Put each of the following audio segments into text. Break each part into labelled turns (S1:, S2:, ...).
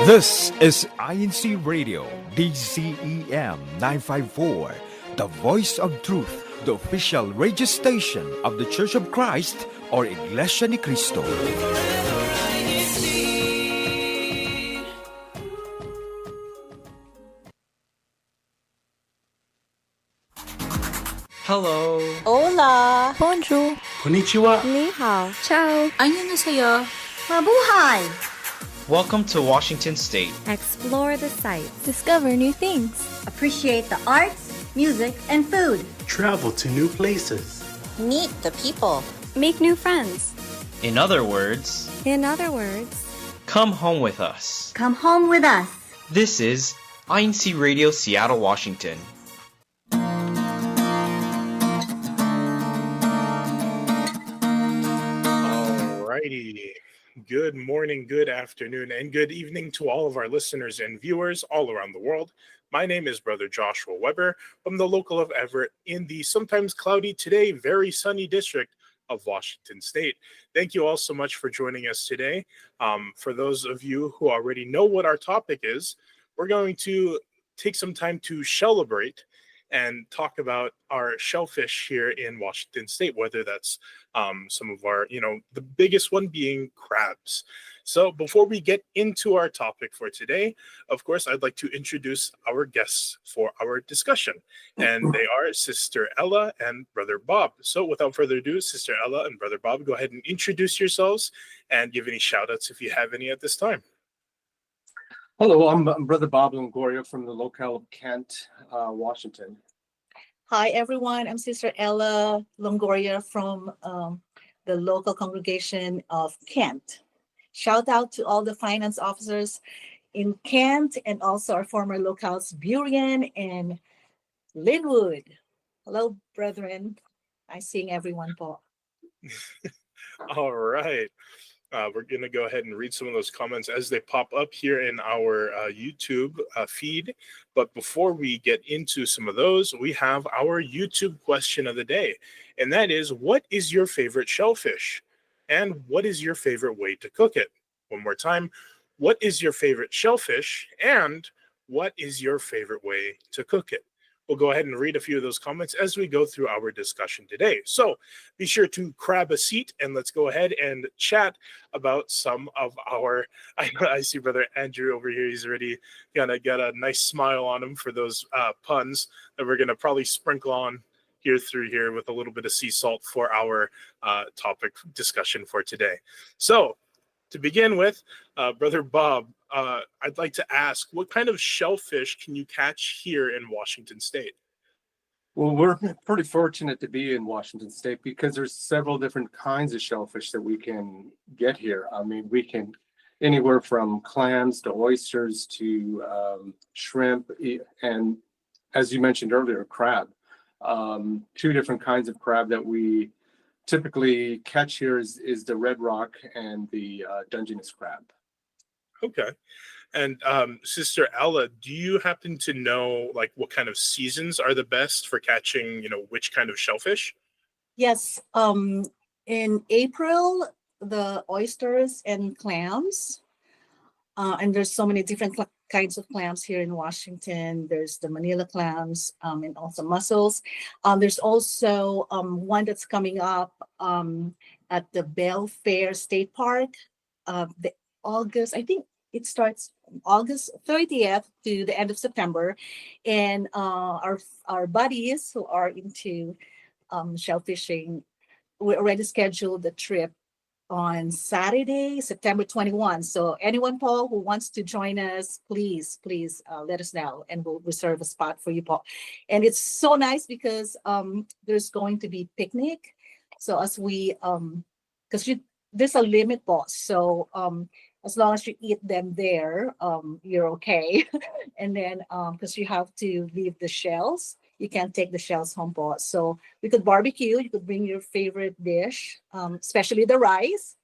S1: This is INCRadio DCEM 954, the voice of truth, the official radio station of the Church of Christ or Iglesianicristo.
S2: Hello.
S3: Hola!
S4: Bonjour.
S5: Konnichiwa.
S4: Ni hao.
S3: Ciao!
S6: Annyeonghaseyo.
S3: Mabuhay!
S2: Welcome to Washington State.
S4: Explore the sights. Discover new things.
S3: Appreciate the arts, music, and food.
S5: Travel to new places.
S3: Meet the people.
S4: Make new friends.
S2: In other words, come home with us.
S3: Come home with us.
S2: This is INCRadio Seattle, Washington.
S5: Alrighty. Good morning, good afternoon, and good evening to all of our listeners and viewers all around the world. My name is Brother Joshua Weber from the local of Everett in the sometimes cloudy, today very sunny district of Washington State. Thank you all so much for joining us today. For those of you who already know what our topic is, we're going to take some time to Shellebrate and talk about our shellfish here in Washington State, whether that's some of our, the biggest one being crabs. So before we get into our topic for today, of course, I'd like to introduce our guests for our discussion. And they are Sister Ella and Brother Bob. So without further ado, Sister Ella and Brother Bob, go ahead and introduce yourselves and give any shout outs if you have any at this time.
S7: Hello, I'm Brother Bob Longoria from the locale of Kent, Washington.
S8: Hi, everyone. I'm Sister Ella Longoria from the local congregation of Kent. Shout out to all the finance officers in Kent and also our former locales, Burien and Linwood. Hello, brethren. I sing everyone, Paul.
S5: All right. We're going to go ahead and read some of those comments as they pop up here in our YouTube feed. But before we get into some of those, we have our YouTube question of the day. And that is, what is your favorite shellfish? And what is your favorite way to cook it? One more time, what is your favorite shellfish? And what is your favorite way to cook it? We'll go ahead and read a few of those comments as we go through our discussion today. So be sure to grab a seat and let's go ahead and chat about some of our, I see Brother Andrew over here. He's already gonna get a nice smile on him for those puns that we're gonna probably sprinkle on through here with a little bit of sea salt for our topic discussion for today. So to begin with, Brother Bob, I'd like to ask, what kind of shellfish can you catch here in Washington State?
S7: Well, we're pretty fortunate to be in Washington State because there's several different kinds of shellfish that we can get here. I mean, we can anywhere from clams to oysters to shrimp, and as you mentioned earlier, crab. Two different kinds of crab that we typically catch here is the red rock and the Dungeness crab.
S5: Okay. And Sister Ella, do you happen to know like what kind of seasons are the best for catching, which kind of shellfish?
S8: Yes. In April, the oysters and clams. And there's so many different kinds of clams here in Washington. There's the Manila clams and also mussels. There's also one that's coming up at the Belfair State Park. The August, I think it starts August 30th to the end of September. And our buddies who are into shellfishing, we already scheduled the trip on Saturday, September 21. So anyone, Paul, who wants to join us, please let us know and we'll reserve a spot for you, Paul. And it's so nice because there's going to be picnic. So as we, because there's a limit, boss. So as long as you eat them there, you're okay. And then because you have to leave the shells, you can't take the shells home, boss. So we could barbecue. You could bring your favorite dish, especially the rice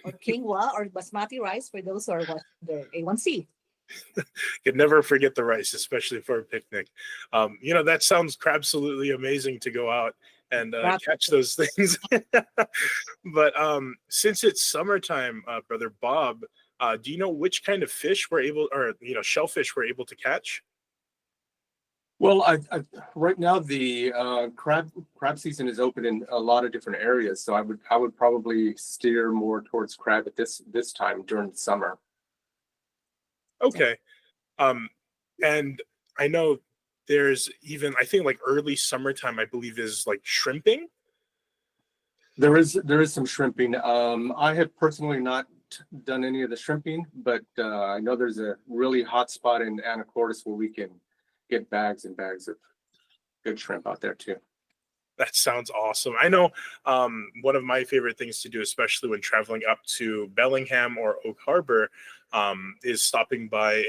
S8: or quinoa or basmati rice for those who are watching the A1C.
S5: Could never forget the rice, especially for a picnic. That sounds absolutely amazing to go out and catch those things. But since it's summertime, Brother Bob, do you know which kind of fish we're able, or shellfish we're able to catch?
S7: Well, right now the crab season is open in a lot of different areas, so I would probably steer more towards crab at this time during the summer.
S5: Okay, and I know there's even, I think, like early summertime, I believe, is like shrimping.
S7: There is some shrimping. I have personally not done any of the shrimping, but I know there's a really hot spot in Anacortes where we can get bags and bags of good shrimp out there too.
S5: That sounds awesome. I know one of my favorite things to do, especially when traveling up to Bellingham or Oak Harbor, is stopping by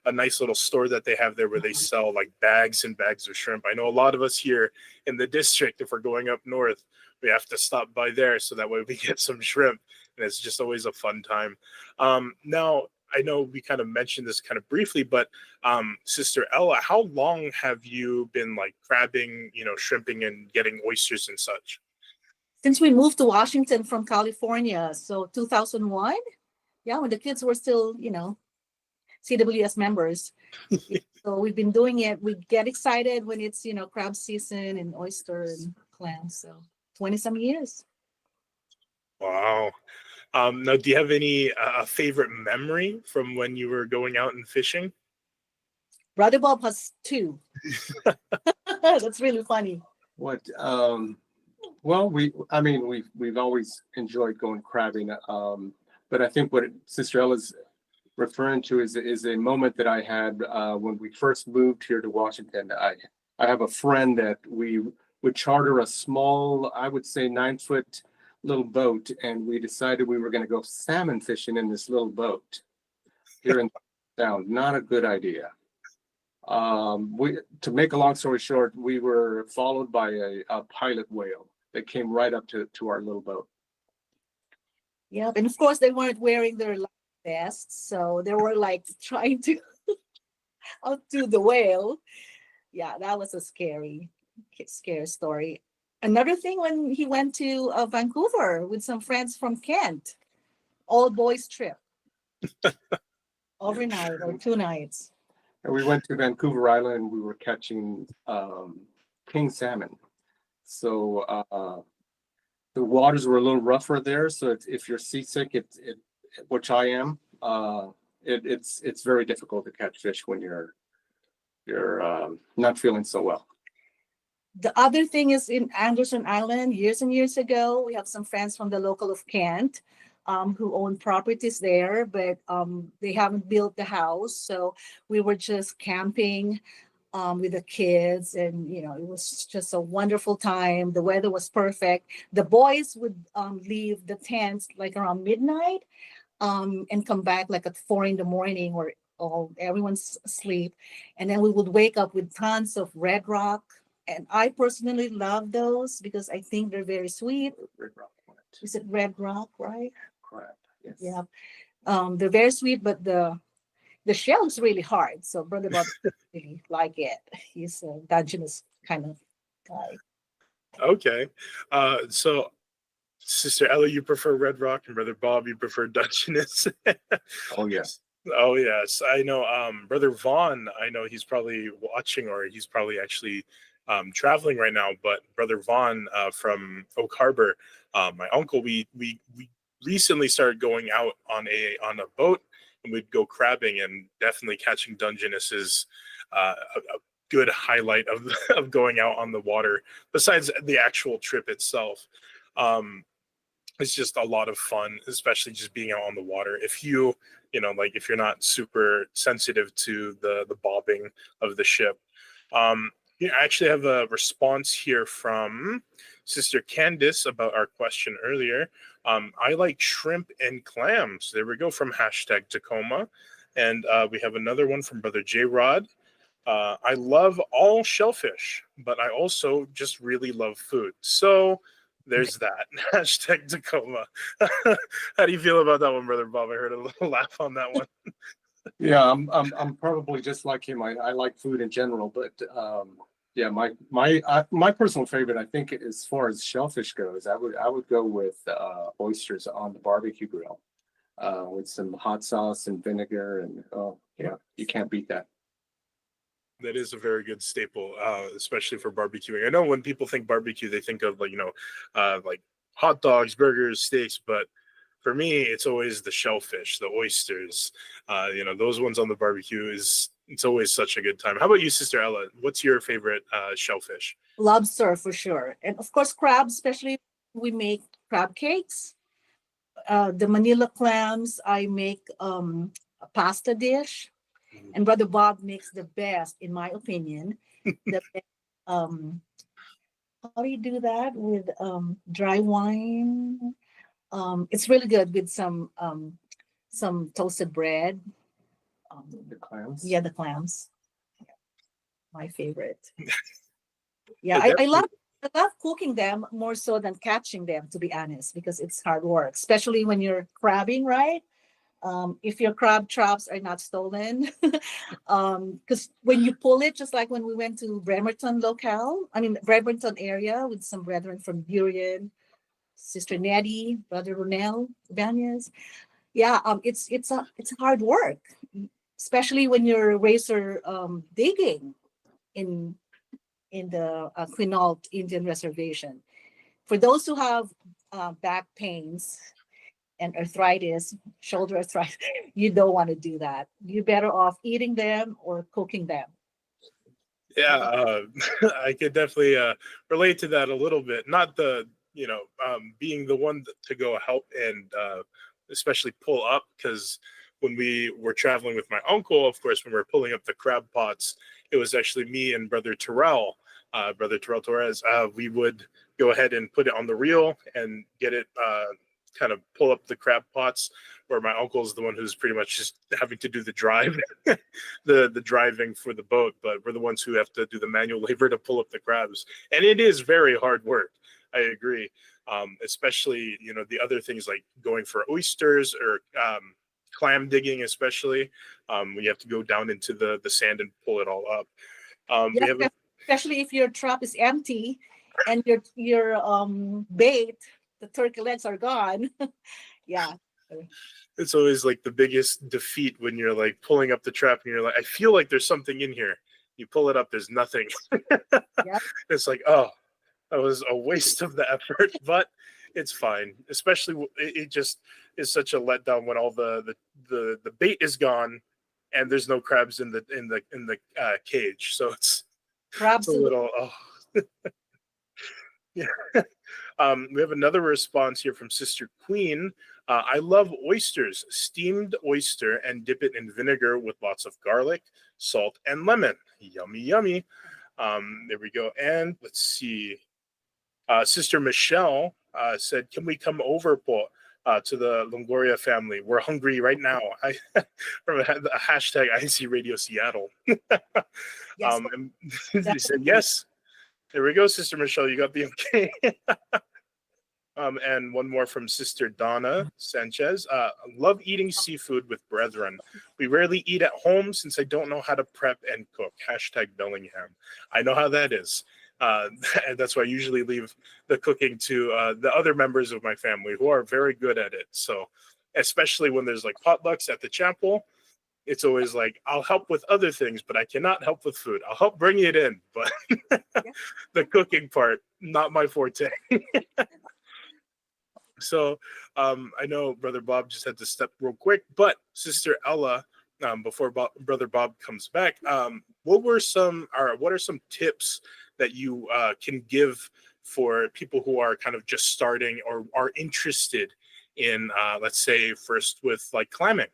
S5: a nice little store that they have there where they sell like bags and bags of shrimp. I know a lot of us here in the district, if we're going up north, we have to stop by there so that way we get some shrimp, and it's just always a fun time. Now, I know we kind of mentioned this kind of briefly, but Sister Ella, how long have you been like crabbing, shrimping and getting oysters and such?
S8: Since we moved to Washington from California, so 2001, yeah, when the kids were still, CWS members. So we've been doing it. We get excited when it's, crab season and oyster and clams. So 20 some years.
S5: Wow. Now, do you have any favorite memory from when you were going out and fishing?
S8: Brother Bob has 2. That's really funny.
S7: What? Well, we've always enjoyed going crabbing, but I think what Sister Ella's referring to is a moment that I had when we first moved here to Washington. I have a friend that we would charter a small, I would say 9-foot little boat, and we decided we were going to go salmon fishing in this little boat here in town. Not a good idea. To make a long story short, we were followed by a pilot whale that came right up to our little boat.
S8: Yeah, and of course they weren't wearing their life vests, so they were like trying to outdo the whale. Yeah, that was a scary story. Another thing, when he went to Vancouver with some friends from Kent, all boys trip, overnight or 2 nights.
S7: And we went to Vancouver Island and we were catching king salmon. So the waters were a little rougher there. So if you're seasick, which I am, it's very difficult to catch fish when you're not feeling so well.
S8: The other thing is in Anderson Island, years and years ago, we have some friends from the local of Kent who own properties there, but they haven't built the house. So we were just camping with the kids, and it was just a wonderful time. The weather was perfect. The boys would leave the tents like around midnight and come back like at 4 a.m, where everyone's asleep. And then we would wake up with tons of red rock. And I personally love those because I think they're very sweet.
S7: Red rock.
S8: Is it red rock, right?
S7: Correct. Yes.
S8: Yeah. They're very sweet, but the shell is really hard. So Brother Bob really like it. He's a Dungeness kind of guy.
S5: Okay. So Sister Ella, you prefer red rock, and Brother Bob, you prefer Dungeness.
S7: Oh, yes.
S5: Oh, yes. I know Brother Vaughn, I know he's probably watching, or he's probably actually traveling right now, but Brother Vaughn from Oak Harbor, my uncle, we recently started going out on a boat, and we'd go crabbing, and definitely catching Dungeness is a good highlight of going out on the water, besides the actual trip itself. It's just a lot of fun, especially just being out on the water. If if you're not super sensitive to the bobbing of the ship. I actually have a response here from Sister Candice about our question earlier. I like shrimp and clams. There we go, from #Tacoma. And we have another one from Brother J. Rod. I love all shellfish, but I also just really love food. So there's that. #Tacoma. How do you feel about that one, Brother Bob? I heard a little laugh on that one.
S7: Yeah, I'm probably just like him. I like food in general, but Yeah, my personal favorite, I think, as far as shellfish goes, I would go with oysters on the barbecue grill with some hot sauce and vinegar, and oh yeah, you can't beat that.
S5: That is a very good staple, especially for barbecuing. I know when people think barbecue, they think of like hot dogs, burgers, steaks, but for me, it's always the shellfish, the oysters. Those ones on the barbecue it's always such a good time. How about you, Sister Ella? What's your favorite shellfish?
S8: Lobster for sure. And of course, crabs, especially we make crab cakes. The Manila clams, I make a pasta dish. And Brother Bob makes the best, in my opinion. The best, how do you do that with dry wine? It's really good with some toasted bread.
S7: The clams.
S8: Yeah, the clams. My favorite. Yeah, I love cooking them more so than catching them, to be honest, because it's hard work, especially when you're crabbing, right? If your crab traps are not stolen, because when you pull it, just like when we went to Bremerton area with some brethren from Burien, Sister Nettie, Brother Ronel Banez. Yeah, it's hard work, especially when you're razor digging in the Quinault Indian Reservation. For those who have back pains and arthritis, shoulder arthritis, you don't want to do that. You're better off eating them or cooking them.
S5: Yeah, I could definitely relate to that a little bit. Not being the one to go help and especially pull up, because when we were traveling with my uncle, of course, when we were pulling up the crab pots, it was actually me and Brother Terrell Torres. We would go ahead and put it on the reel and get it kind of pull up the crab pots, where my uncle is the one who's pretty much just having to do the drive, the driving for the boat, but we're the ones who have to do the manual labor to pull up the crabs. And it is very hard work. I agree. Especially, the other things like going for oysters or clam digging, especially. We have to go down into the sand and pull it all up.
S8: Especially if your trap is empty and your bait, the turkey legs are gone. Yeah.
S5: It's always like the biggest defeat when you're like pulling up the trap and you're like, I feel like there's something in here. You pull it up, there's nothing. Yep. It's like, oh, that was a waste of the effort, but it's fine. Especially it just is such a letdown when all the bait is gone and there's no crabs in the cage. So it's a little yeah. We have another response here from Sister Queen. I love oysters, steamed oyster, and dip it in vinegar with lots of garlic, salt, and lemon. Yummy, yummy. There we go. And let's see. Sister Michelle said, can we come over, po, to the Longoria family? We're hungry right now. From a hashtag INCRadio Seattle. Yes. They said, yes. There we go, Sister Michelle. You got the okay. And one more from Sister Donna Sanchez. Love eating seafood with brethren. We rarely eat at home since I don't know how to prep and cook. Hashtag Bellingham. I know how that is. And that's why I usually leave the cooking to the other members of my family who are very good at it. So especially when there's like potlucks at the chapel, it's always like, I'll help with other things, but I cannot help with food. I'll help bring it in, but the cooking part, not my forte. So I know Brother Bob just had to step real quick, but Sister Ella, before Brother Bob comes back, what are some tips that you can give for people who are kind of just starting or are interested in, let's say, first with like clamming?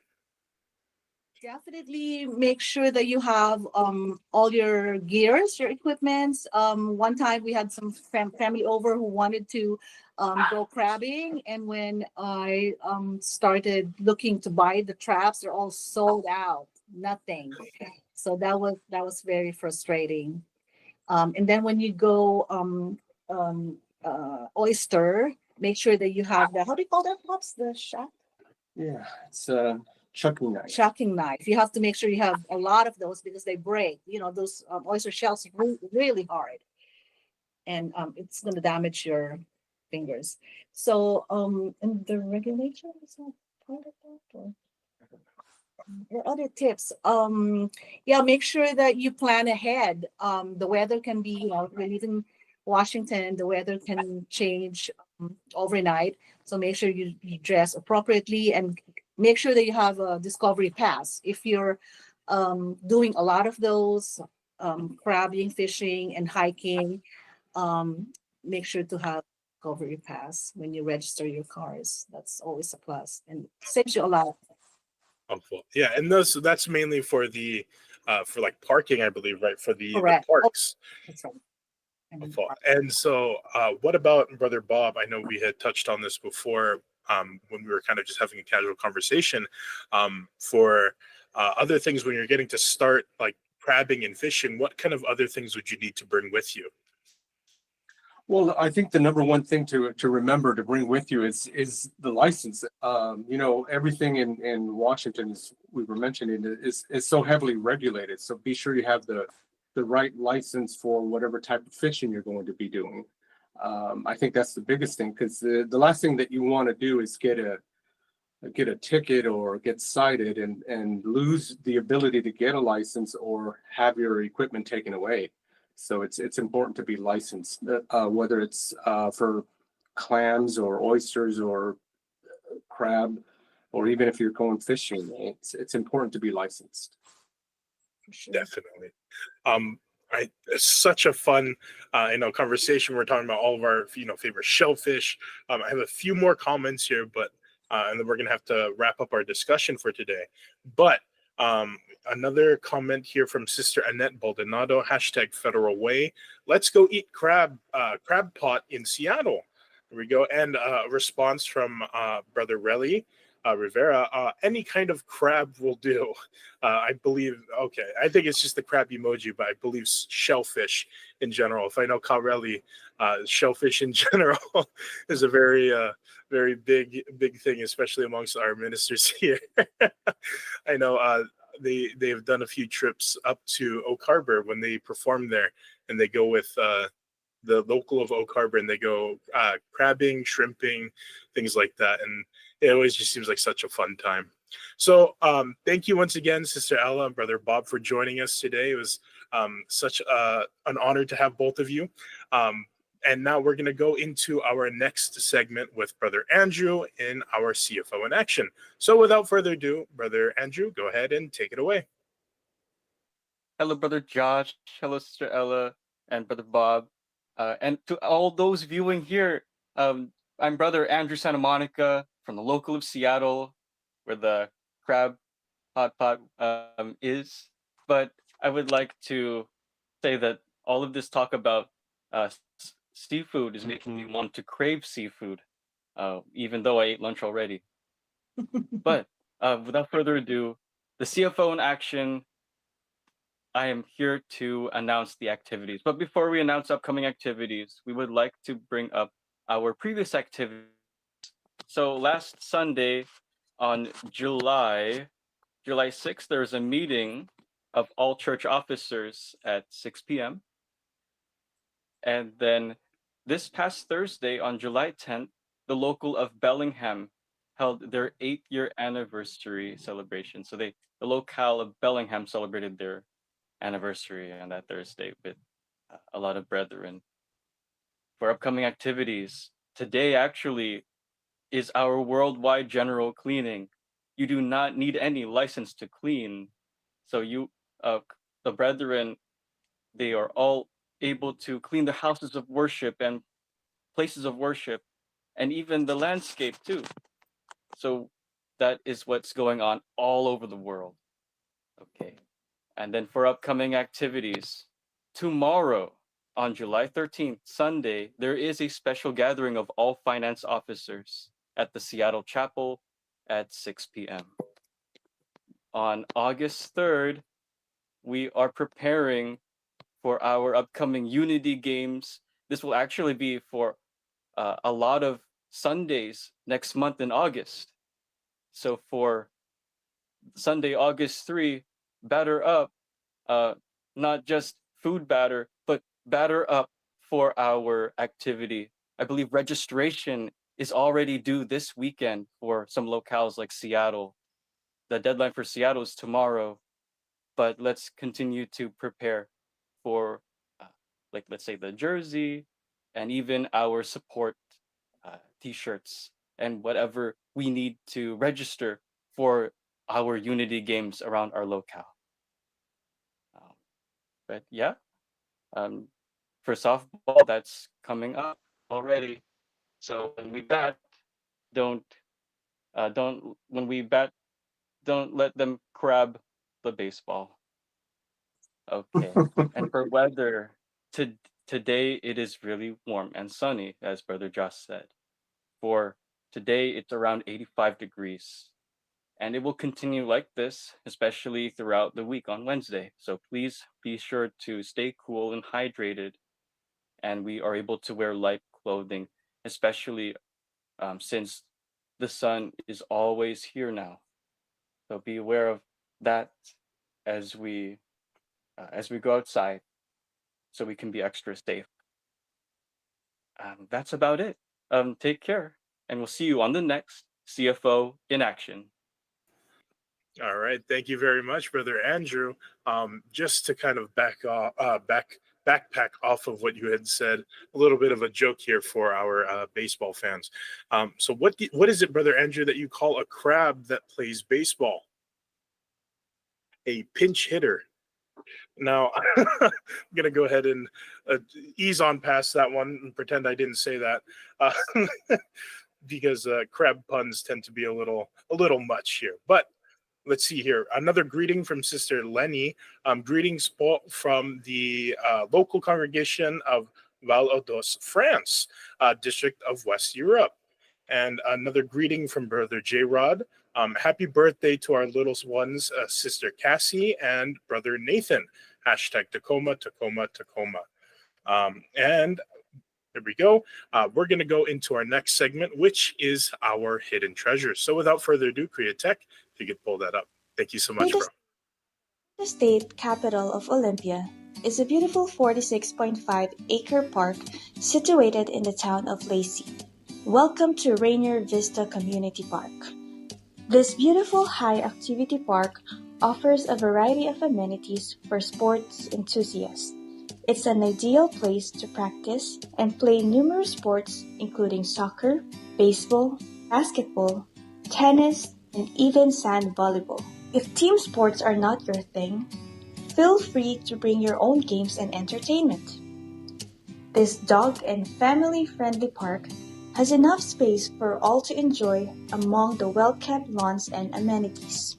S8: Definitely make sure that you have all your gears, your equipments. One time we had some family over who wanted to go crabbing, and when I started looking to buy the traps, they're all sold out, nothing. So that was very frustrating. And then when you go oyster, make sure that you have the, how do you call that, Pops? The shack?
S7: Yeah, it's Chucking knife.
S8: Chucking knife. You have to make sure you have a lot of those because they break. Those oyster shells really hard, and it's going to damage your fingers. So, and the regulation is not part of that, or other tips. Yeah, make sure that you plan ahead. The weather can be, we live in Washington, the weather can change overnight. So make sure you dress appropriately and make sure that you have a discovery pass. If you're doing a lot of those crabbing, fishing, and hiking, make sure to have discovery pass when you register your cars. That's always a plus and saves you a lot.
S5: Yeah, and that's mainly for the for like parking, I believe, right? For the
S8: Correct.
S5: parks.
S8: That's right.
S5: And so, what about Brother Bob? I know we had touched on this before when we were kind of just having a casual conversation. For other things, when you're getting to start like crabbing and fishing, what kind of other things would you need to bring with you?
S7: Well, I think the number one thing to remember to bring with you is the license. Everything in Washington, as we were mentioning, is so heavily regulated. So be sure you have the right license for whatever type of fishing you're going to be doing. I think that's the biggest thing, because the last thing that you want to do is get a ticket or get cited and lose the ability to get a license or have your equipment taken away. So it's important to be licensed, whether it's for clams or oysters or crab, or even if you're going fishing. It's important to be licensed.
S8: For sure.
S5: Definitely. It's such a fun, conversation. We're talking about all of our, favorite shellfish. I have a few more comments here, but and then we're gonna have to wrap up our discussion for today. But another comment here from Sister Annette Baldonado, #Federal Way. Let's go eat crab pot in Seattle. There we go. And a response from Brother Relly Rivera. Any kind of crab will do. I believe, okay, I think it's just the crab emoji, but I believe shellfish in general. If I know Carelli, shellfish in general is a very, very big thing, especially amongst our ministers here. I know they've done a few trips up to Oak Harbor when they perform there, and they go with the local of Oak Harbor, and they go crabbing, shrimping, things like that. And it always just seems like such a fun time. So thank you once again, Sister Ella and Brother Bob, for joining us today. It was such an honor to have both of you. And now we're going to go into our next segment with Brother Andrew in our CFO in Action. So without further ado, Brother Andrew, go ahead and take it away.
S2: Hello, Brother Josh. Hello, Sister Ella and Brother Bob. And to all those viewing here, I'm Brother Andrew Santa Monica from the local of Seattle, where the crab hot pot is. But I would like to say that all of this talk about seafood is making me want to crave seafood, even though I ate lunch already. But without further ado, the CFO in Action, I am here to announce the activities. But before we announce upcoming activities, we would like to bring up our previous activities. So last Sunday on July 6th, there was a meeting of all church officers at 6 p.m. And then this past Thursday on July 10th, the local of Bellingham held their 8-year anniversary celebration. So the locale of Bellingham celebrated their anniversary on that Thursday with a lot of brethren. For upcoming activities, today actually is our worldwide general cleaning. You do not need any license to clean. So the brethren, they are all able to clean the houses of worship and places of worship, and even the landscape too. So that is what's going on all over the world. Okay. And then for upcoming activities, tomorrow on July 13th, Sunday, there is a special gathering of all finance officers at the Seattle Chapel at 6 p.m. On August 3rd, we are preparing for our upcoming Unity Games. This will actually be for a lot of Sundays next month in August. So for Sunday, August 3, batter up, not just food batter, but batter up for our activity. I believe registration is already due this weekend for some locales like Seattle. The deadline for Seattle is tomorrow, but let's continue to prepare for, like, let's say the jersey and even our support t-shirts and whatever we need to register for our unity games around our locale. But yeah, um, for softball, that's coming up already. So when we bat, don't don't when we bat, don't let them grab the baseball. Okay. And for weather, to today it is really warm and sunny, as Brother Josh said. For today, it's around 85 degrees. And it will continue like this, especially throughout the week on Wednesday. So please be sure to stay cool and hydrated. And we are able to wear light clothing, especially since the sun is always here now. So be aware of that as we go outside, so we can be extra safe. That's about it. Take care, and we'll see you on the next CFO in action.
S5: All right, thank you very much, Brother Andrew. Just to kind of backpack off of what you had said, a little bit of a joke here for our baseball fans. So what is it, Brother Andrew, that you call a crab that plays baseball? A pinch hitter. Now, I'm going to go ahead and ease on past that one and pretend I didn't say that, because crab puns tend to be a little much here. But let's see here. Another greeting from Sister Lenny. Greetings from the local congregation of Val-Odos, France, district of West Europe. And another greeting from Brother J-Rod. Happy birthday to our little ones, Sister Cassie and Brother Nathan. Hashtag Tacoma, Tacoma, Tacoma. And there we go. We're going to go into our next segment, which is our hidden treasures. So without further ado, Korea Tech, if you could pull that up. Thank you so much, bro.
S6: The state capital of Olympia is a beautiful 46.5-acre park situated in the town of Lacey. Welcome to Rainier Vista Community Park. This beautiful high-activity park offers a variety of amenities for sports enthusiasts. It's an ideal place to practice and play numerous sports including soccer, baseball, basketball, tennis, and even sand volleyball. If team sports are not your thing, feel free to bring your own games and entertainment. This dog and family-friendly park has enough space for all to enjoy among the well-kept lawns and amenities.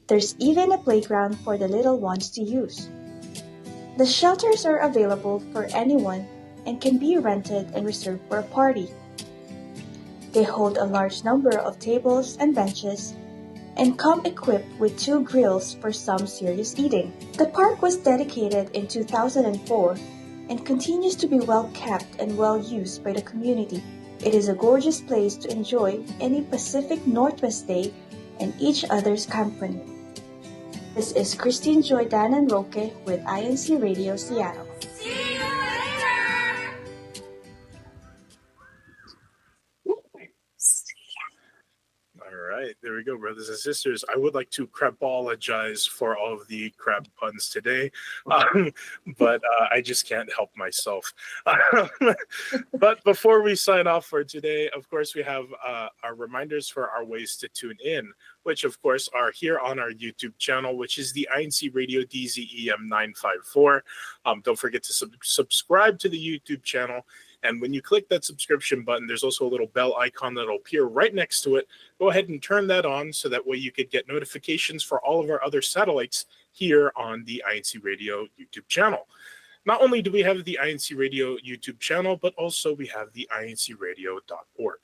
S6: There's even a playground for the little ones to use. The shelters are available for anyone and can be rented and reserved for a party. They hold a large number of tables and benches and come equipped with 2 grills for some serious eating. The park was dedicated in 2004 and continues to be well kept and well used by the community. It is a gorgeous place to enjoy any Pacific Northwest day and each other's company. This is Christine Joy Dan Roque with INCRadio Seattle.
S9: See you later!
S5: All right, there we go, brothers and sisters. I would like to crabologize for all of the crab puns today, but I just can't help myself. But before we sign off for today, of course, we have our reminders for our ways to tune in, which, of course, are here on our YouTube channel, which is the INCRadio DZEM 954. Don't forget to subscribe to the YouTube channel. And when you click that subscription button, there's also a little bell icon that'll appear right next to it. Go ahead and turn that on so that way you could get notifications for all of our other satellites here on the INCRadio YouTube channel. Not only do we have the INCRadio YouTube channel, but also we have the INCRadio.org.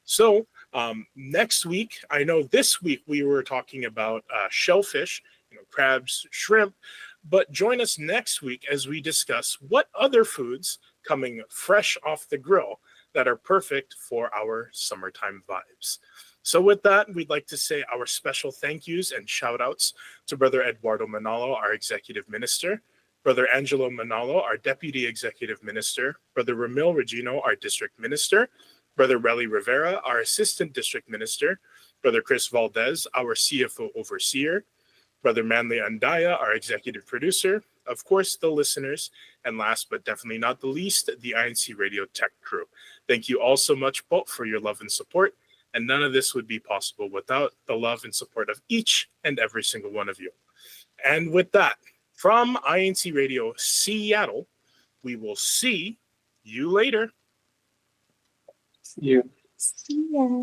S5: So next week, I know this week we were talking about shellfish, crabs, shrimp, but join us next week as we discuss what other foods coming fresh off the grill that are perfect for our summertime vibes. So with that, we'd like to say our special thank yous and shout outs to Brother Eduardo Manalo, our Executive Minister, Brother Angelo Manalo, our Deputy Executive Minister, Brother Ramil Regino, our District Minister, Brother Relly Rivera, our Assistant District Minister, Brother Chris Valdez, our CFO Overseer, Brother Manley Andaya, our Executive Producer, of course, the listeners, and last but definitely not the least, the INC Radio Tech crew. Thank you all so much, both, for your love and support, and none of this would be possible without the love and support of each and every single one of you. And with that, from INC Radio Seattle, we will see you later.
S7: You.
S6: See ya.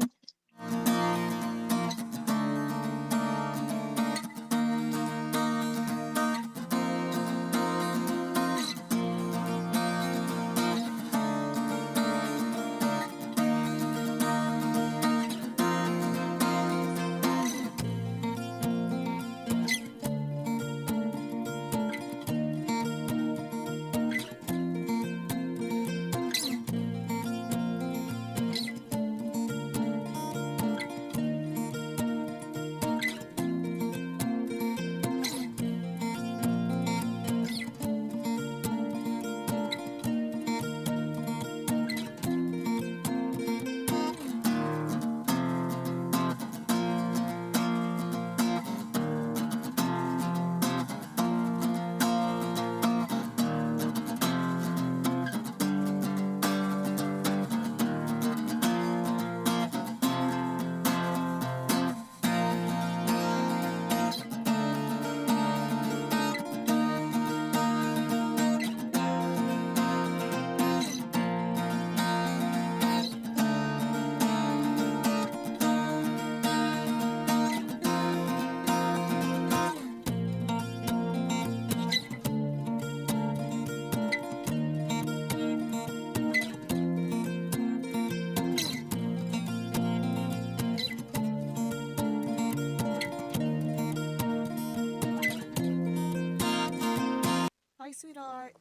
S10: Hi, sweetheart.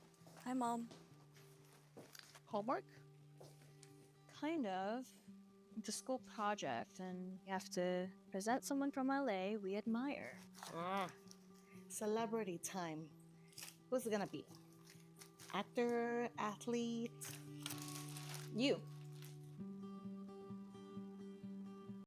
S4: Hi, Mom.
S10: Homework?
S4: Kind of. It's a school project, and you have to present someone from LA we admire.
S10: Celebrity time. Who's it gonna be? Actor, athlete?
S4: You.